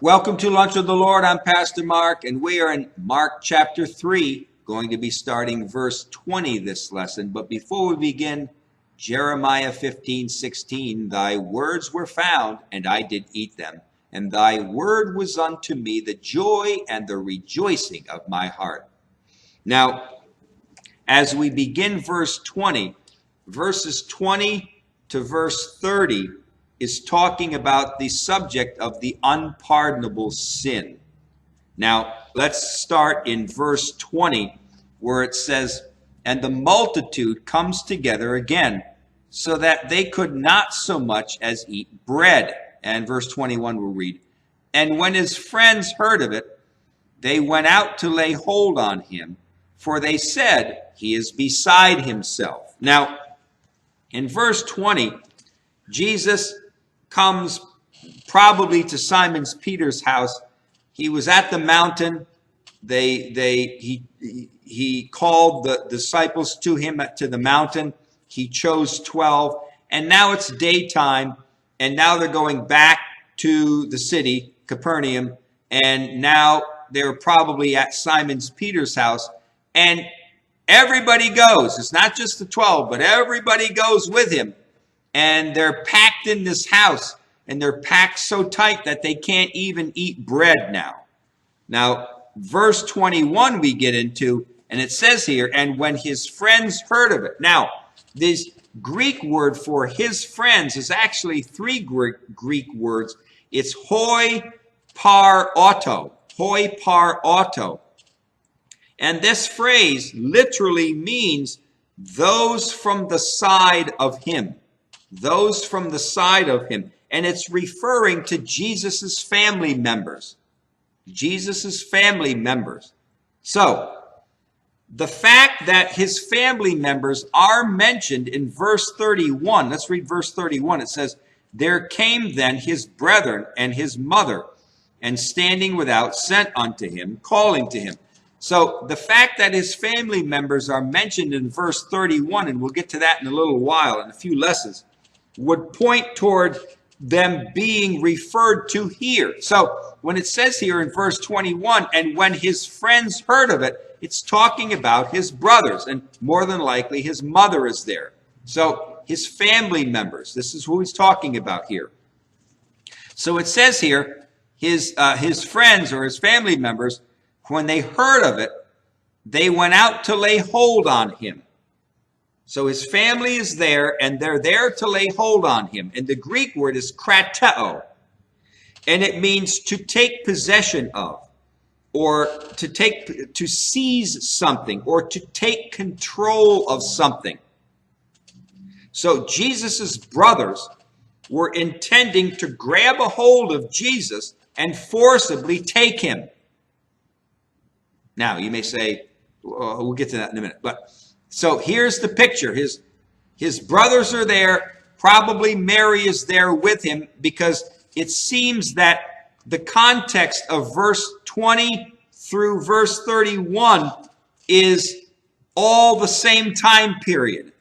Welcome to Lunch with the Lord. I'm Pastor Mark, and we are in Mark chapter 3, going to be starting verse 20 this lesson. But before we begin, Jeremiah 15:16, thy words were found, and I did eat them, and thy word was unto me the joy and the rejoicing of my heart. Now, as we begin verse 20, verses 20 to verse 30 is talking about the subject of the unpardonable sin. Now, let's start in verse 20, where it says, and the multitude comes together again, so that they could not so much as eat bread. And verse 21 we'll read, and when his friends heard of it, they went out to lay hold on him, for they said, he is beside himself. Now, in verse 20, Jesus comes probably to Simon Peter's house. He was at the mountain. He called the disciples to him to the mountain. He chose 12, and now it's daytime, and now they're going back to the city, Capernaum, and now they're probably at Simon Peter's house, and everybody goes. It's not just the 12, but everybody goes with him. And they're packed in this house, and they're packed so tight that they can't even eat bread now. Now, verse 21 we get into, and it says here, and when his friends heard of it. Now, this Greek word for his friends is actually three Greek words. It's hoi par auto, hoi par auto. And this phrase literally means those from the side of him. Those from the side of him. And it's referring to Jesus's family members. Jesus's family members. So, the fact that his family members are mentioned in verse 31, let's read verse 31. It says, there came then his brethren and his mother, and standing without sent unto him, calling to him. So, the fact that his family members are mentioned in verse 31, and we'll get to that in a little while, in a few lessons, would point toward them being referred to here. So when it says here in verse 21, and when his friends heard of it, it's talking about his brothers, and more than likely his mother is there. So his family members, this is who he's talking about here. So it says here, his friends or his family members, when they heard of it, they went out to lay hold on him. So his family is there, and they're there to lay hold on him. And the Greek word is krateo. And it means to take possession of, or to seize something, or to take control of something. So Jesus's brothers were intending to grab a hold of Jesus and forcibly take him. Now, you may say, we'll get to that in a minute, but so here's the picture. His brothers are there. Probably Mary is there with him, because it seems that the context of verse 20 through verse 31 is all the same time period.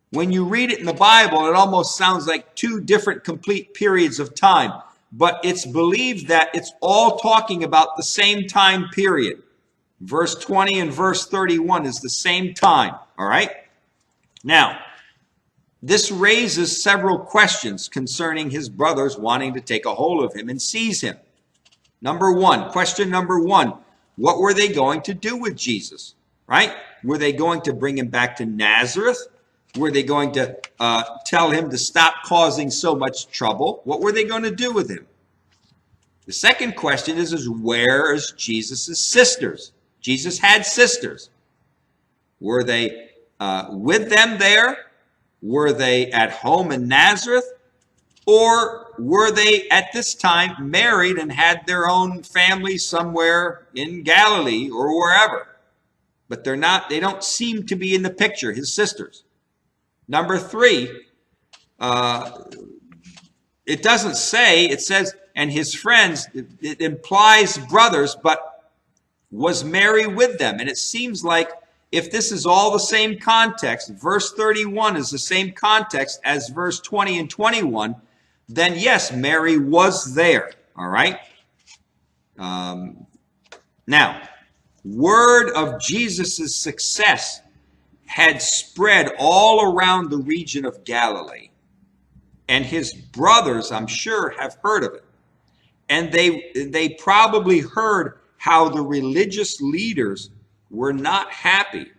When you read it in the Bible, it almost sounds like two different complete periods of time. But it's believed that it's all talking about the same time period. Verse 20 and verse 31 is the same time, all right? Now, this raises several questions concerning his brothers wanting to take a hold of him and seize him. Question number one, what were they going to do with Jesus, right? Were they going to bring him back to Nazareth? Were they going to tell him to stop causing so much trouble? What were they going to do with him? The second question is where is Jesus' sisters? Jesus had sisters. Were they with them there? Were they at home in Nazareth? Or were they at this time married and had their own family somewhere in Galilee or wherever? But they don't seem to be in the picture, his sisters. Number three, it doesn't say, it says, and his friends, it implies brothers, but was Mary with them? And it seems like if this is all the same context, verse 31 is the same context as verse 20 and 21, then yes, Mary was there, all right? Now, word of Jesus' success had spread all around the region of Galilee. And his brothers, I'm sure, have heard of it. And they probably heard how the religious leaders were not happy.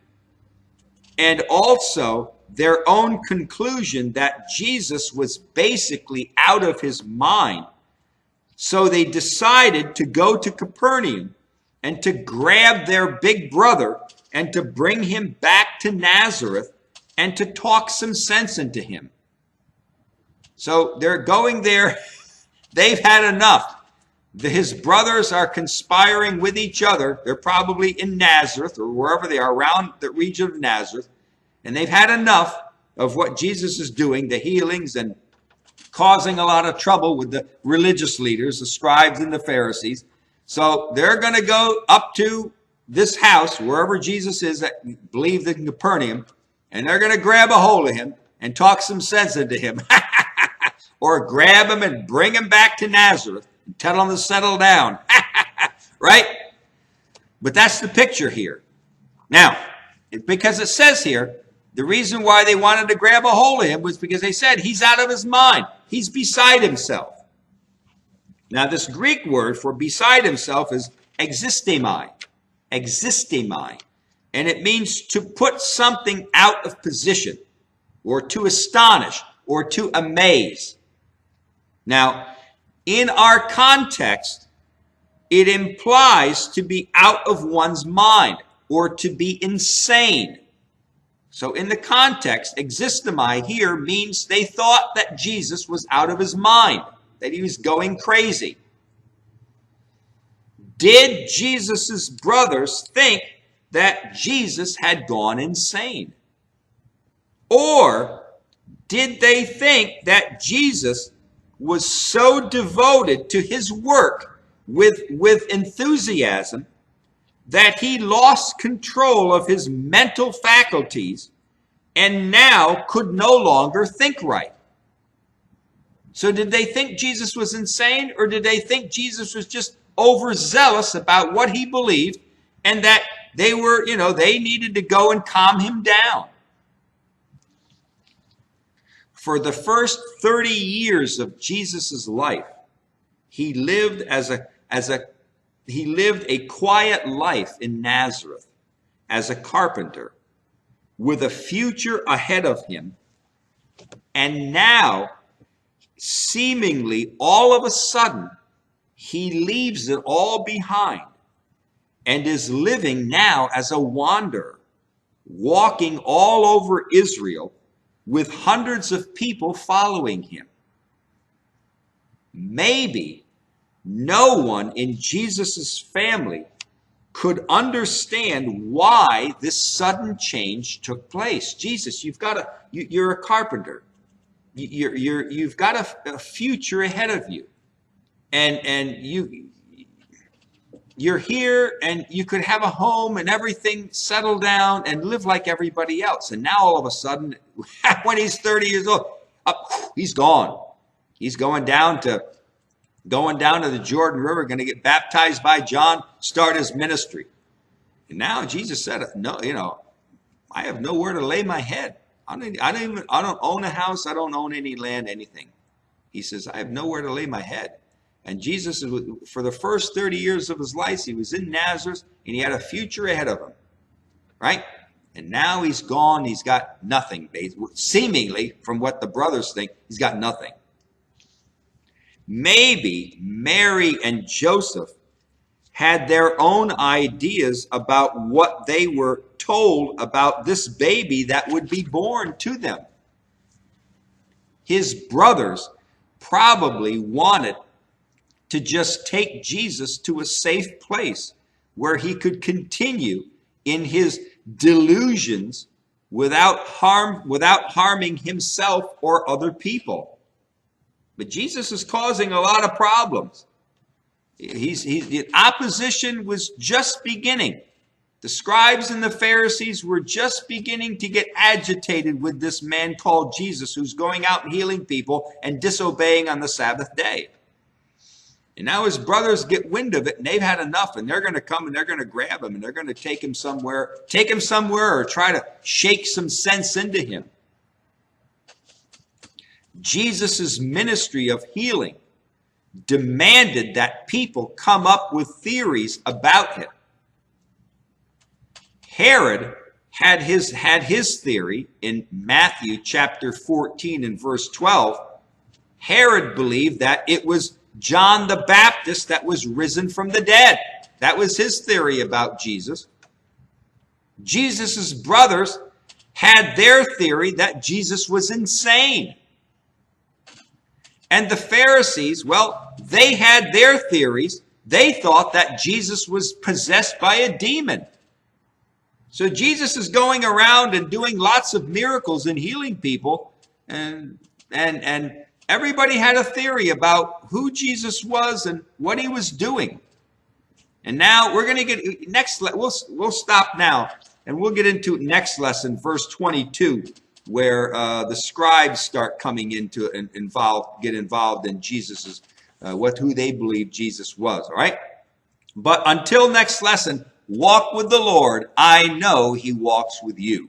And also their own conclusion that Jesus was basically out of his mind. So they decided to go to Capernaum and to grab their big brother and to bring him back to Nazareth and to talk some sense into him. So they're going there. They've had enough. His brothers are conspiring with each other. They're probably in Nazareth or wherever they are around the region of Nazareth. And they've had enough of what Jesus is doing, the healings, and causing a lot of trouble with the religious leaders, the scribes and the Pharisees. So they're going to go up to this house, wherever Jesus is, that believed in Capernaum, and they're going to grab a hold of him and talk some sense into him. Or grab him and bring him back to Nazareth and tell him to settle down. Right? But that's the picture here. Now, because it says here, the reason why they wanted to grab a hold of him was because they said he's out of his mind. He's beside himself. Now, this Greek word for beside himself is existemi. Existemi. And it means to put something out of position, or to astonish, or to amaze. Now, in our context, it implies to be out of one's mind, or to be insane. So in the context, existemi here means they thought that Jesus was out of his mind, that he was going crazy. Did Jesus' brothers think that Jesus had gone insane? Or did they think that Jesus was so devoted to his work with enthusiasm that he lost control of his mental faculties and now could no longer think right? So did they think Jesus was insane, or did they think Jesus was just overzealous about what he believed and that they were, they needed to go and calm him down? For the first 30 years of Jesus' life, he lived he lived a quiet life in Nazareth as a carpenter with a future ahead of him. And now, seemingly all of a sudden, he leaves it all behind and is living now as a wanderer, walking all over Israel with hundreds of people following him. Maybe no one in Jesus' family could understand why this sudden change took place. Jesus, you're a carpenter. You've got a future ahead of you. And you're here, and you could have a home and everything, settle down and live like everybody else. And now all of a sudden, when he's 30 years old, he's gone. He's going down to the Jordan River, going to get baptized by John, start his ministry. And now Jesus said, no, I have nowhere to lay my head. I don't own a house. I don't own any land, anything. He says, I have nowhere to lay my head. And Jesus, for the first 30 years of his life, he was in Nazareth, and he had a future ahead of him, right? And now he's gone. He's got nothing. Seemingly, from what the brothers think, he's got nothing. Maybe Mary and Joseph had their own ideas about what they were told about this baby that would be born to them. His brothers probably wanted to just take Jesus to a safe place where he could continue in his delusions without harming himself or other people. But Jesus is causing a lot of problems. The opposition was just beginning. The scribes and the Pharisees were just beginning to get agitated with this man called Jesus, who's going out and healing people and disobeying on the Sabbath day. And now his brothers get wind of it, and they've had enough, and they're going to come and they're going to grab him, and they're going to take him somewhere or try to shake some sense into him. Jesus' ministry of healing demanded that people come up with theories about him. Herod had his theory in Matthew chapter 14 and verse 12. Herod believed that it was John the Baptist that was risen from the dead. That was his theory about Jesus. Jesus' brothers had their theory that Jesus was insane. And the Pharisees, well, they had their theories. They thought that Jesus was possessed by a demon. So Jesus is going around and doing lots of miracles and healing people, and everybody had a theory about who Jesus was and what he was doing. And now we're going to get we'll stop now, and we'll get into next lesson, verse 22, where the scribes start coming into and get involved in Jesus's who they believe Jesus was. All right. But until next lesson, walk with the Lord. I know he walks with you.